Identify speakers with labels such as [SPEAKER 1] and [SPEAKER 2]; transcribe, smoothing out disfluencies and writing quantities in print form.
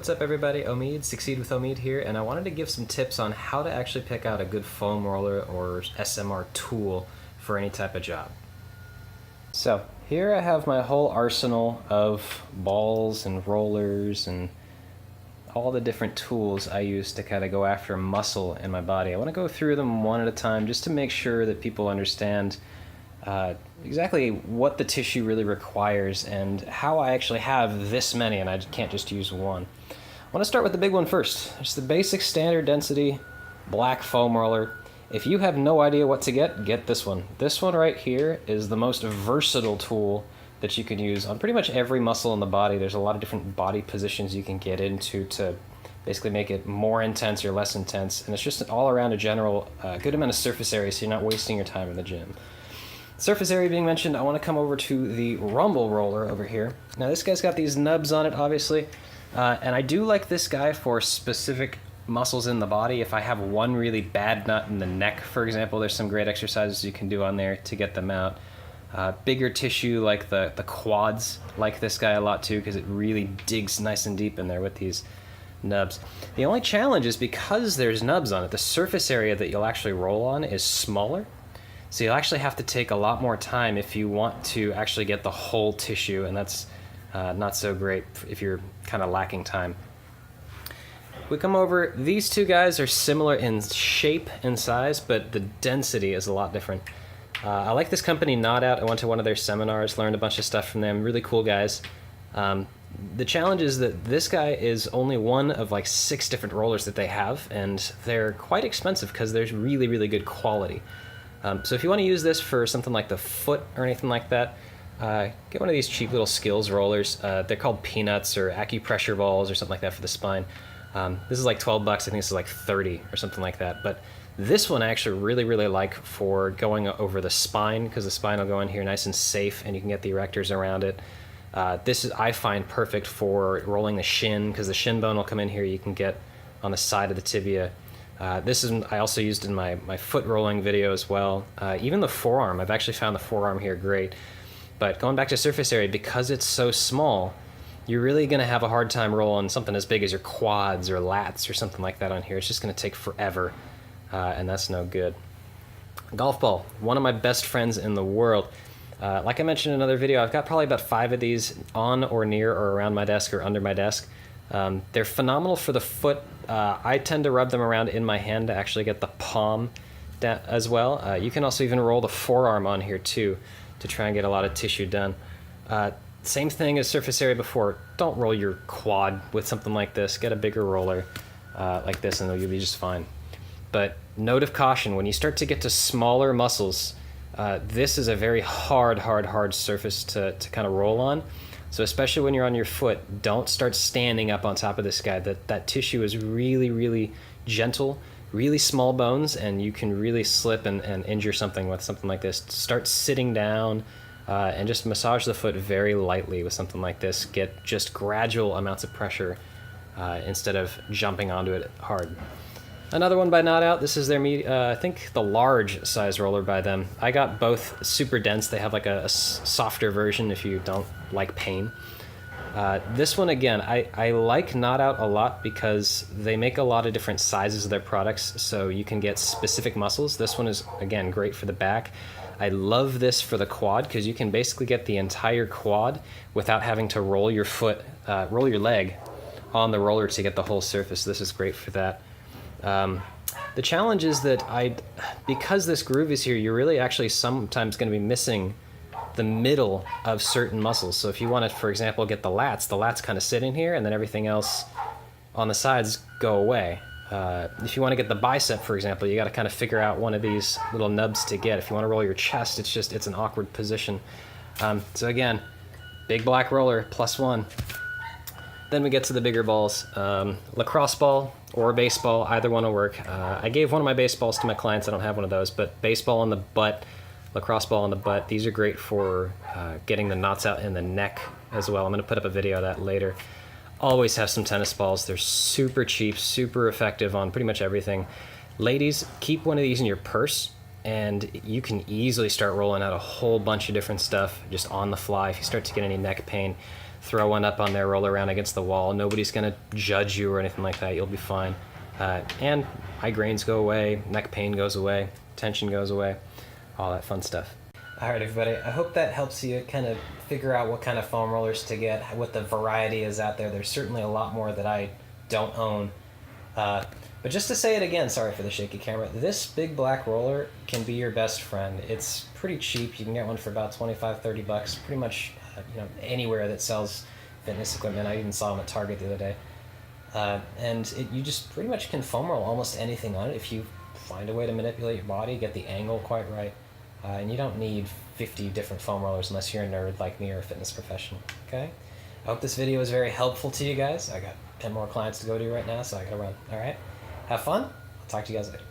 [SPEAKER 1] What's up everybody, Omid, Succeed with Omid here, and I wanted to give some tips on how to actually pick out a good foam roller or SMR tool for any type of job. So here I have my whole arsenal of balls and rollers and all the different tools I use to kind of go after muscle in my body. I want to go through them one at a time just to make sure that people understand exactly what the tissue really requires and how I actually have this many and I can't just use one. I want to start with the big one first. It's the basic standard density black foam roller. If you have no idea what to get this one. This one right here is the most versatile tool that you can use on pretty much every muscle in the body. There's a lot of different body positions you can get into to basically make it more intense or less intense, and it's just all around a general good amount of surface area so you're not wasting your time in the gym. Surface area being mentioned, I want to come over to the Rumble roller over here. Now this guy's got these nubs on it, obviously, and I do like this guy for specific muscles in the body. If I have one really bad nut in the neck, for example, there's some great exercises you can do on there to get them out. Bigger tissue like the quads like this guy a lot too, because it really digs nice and deep in there with these nubs. The only challenge is because there's nubs on it, the surface area that you'll actually roll on is smaller. So you'll actually have to take a lot more time if you want to actually get the whole tissue, and that's not so great if you're kind of lacking time. We come over, these two guys are similar in shape and size, but the density is a lot different. I like this company, Not Out. I went to one of their seminars, learned a bunch of stuff from them. Really cool guys. The challenge is that this guy is only one of like 6 different rollers that they have, and they're quite expensive because there's really, really good quality. So if you want to use this for something like the foot or anything like that, get one of these cheap little skills rollers. They're called peanuts or acupressure balls or something like that for the spine. This is like 12 bucks. I think this is like 30 or something like that. But this one I actually really, really like for going over the spine, because the spine will go in here nice and safe and you can get the erectors around it. This is, I find, perfect for rolling the shin, because the shin bone will come in here. You can get on the side of the tibia. This is I also used in my foot rolling video as well. Even the forearm, I've actually found the forearm here great. But going back to surface area, because it's so small, you're really going to have a hard time rolling something as big as your quads or lats or something like that on here. It's just going to take forever, and that's no good. Golf ball, one of my best friends in the world. Like I mentioned in another video, I've got probably about 5 of these on or near or around my desk or under my desk. They're phenomenal for the foot. I tend to rub them around in my hand to actually get the palm as well. You can also even roll the forearm on here too to try and get a lot of tissue done. Same thing as surface area before. Don't roll your quad with something like this. Get a bigger roller like this and you'll be just fine. But note of caution, when you start to get to smaller muscles, this is a very hard surface to kind of roll on. So especially when you're on your foot, don't start standing up on top of this guy. That tissue is really, really gentle, really small bones, and you can really slip and injure something with something like this. Start sitting down and just massage the foot very lightly with something like this. Get just gradual amounts of pressure instead of jumping onto it hard. Another one by Not Out. This is their, I think, the large size roller by them. I got both super dense. They have like a softer version if you don't like pain. This one, again, I like Not Out a lot because they make a lot of different sizes of their products, so you can get specific muscles. This one is, again, great for the back. I love this for the quad because you can basically get the entire quad without having to roll your your leg on the roller to get the whole surface. This is great for that. The challenge is that because this groove is here, you're really actually sometimes going to be missing the middle of certain muscles. So if you want to, for example, get the lats kind of sit in here and then everything else on the sides go away. If you want to get the bicep, for example, you got to kind of figure out one of these little nubs to get. If you want to roll your chest, it's an awkward position. So again, big black roller, +1. Then we get to the bigger balls. Lacrosse ball or baseball, either one will work. I gave one of my baseballs to my clients. I don't have one of those, but baseball on the butt, lacrosse ball on the butt, these are great for getting the knots out in the neck as well. I'm going to put up a video of that later. Always have some tennis balls. They're super cheap, super effective on pretty much everything. Ladies, keep one of these in your purse, and you can easily start rolling out a whole bunch of different stuff just on the fly if you start to get any neck pain. throw one up on there, roll around against the wall. Nobody's gonna judge you or anything like that. You'll be fine. And migraines go away, neck pain goes away, tension goes away, all that fun stuff. All right, everybody, I hope that helps you kind of figure out what kind of foam rollers to get, what the variety is out there. There's certainly a lot more that I don't own. But just to say it again, sorry for the shaky camera, this big black roller can be your best friend. It's pretty cheap. You can get one for about 25, 30 bucks, pretty much anywhere that sells fitness equipment. I even saw them at Target the other day. You just pretty much can foam roll almost anything on it if you find a way to manipulate your body, get the angle quite right. And you don't need 50 different foam rollers unless you're a nerd like me or a fitness professional, okay? I hope this video was very helpful to you guys. I got 10 more clients to go to right now, so I gotta run, all right? Have fun. I'll talk to you guys later.